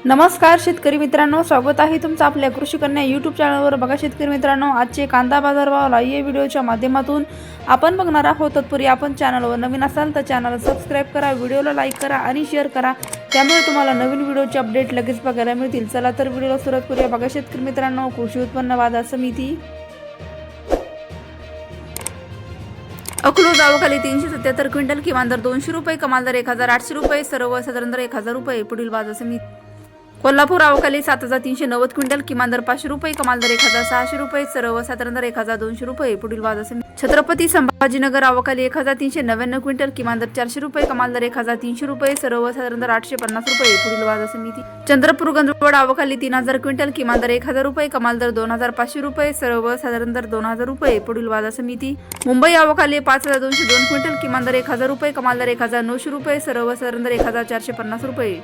नमस्कार शेतकरी मित्रांनो, स्वागत आहे तुमचं आपल्या कृषी कन्या यूट्यूब चॅनलवर। बघा शेतकरी मित्रांनो, आजचे कांदा बाजारभाव या व्हिडिओच्या माध्यमातून आपण बघणार आहोत। तत्पूर्वी आपण चॅनलवर नवीन असाल तर चॅनल सबस्क्राइब करा, व्हिडिओला लाईक करा आणि शेअर करा, त्यामुळे तुम्हाला नवीन व्हिडिओचे अपडेट लगेच बघायला मिळतील। चला तर व्हिडिओला सुरुवात करूया। बघा शेतकरी मित्रांनो, कृषी उत्पन्न बाजार समिती अकलूज आवकाली 377 क्विंटल, किमान दर 200 रुपये, कमाल दर 1800 रुपये, सर्वसाधारण दर 1000 रुपये। पुढील बाजार समिती कोल्हापूर आवकाली 7390 क्विंटल, किमान दर 500 रुपये, कमाल दर 1600 रुपये, सर्वसाधारण दर 1200 रुपये। पुढील बाजार समिती छत्रपती संभाजीनगर आवकाली 1399 क्विंटल, किमान दर 400 रुपये, कमाल दर 1300 रुपये, सर्वसाधारण दर 850 रुपये। पुढील बाजार समिती चंद्रपूर गंजवड आवकाली 3000 क्विंटल, किमान दर 1000 रुपये, कमाल दर 2500 रुपये, सर्वसाधारण दर 2000 रुपये। पुढील बाजार समिती मुंबई आवकाली 5202 क्विंटल, किमान दर 1000 रुपये, कमाल दर 1900 रुपये, सर्वसाधारण दर 1450 रुपये।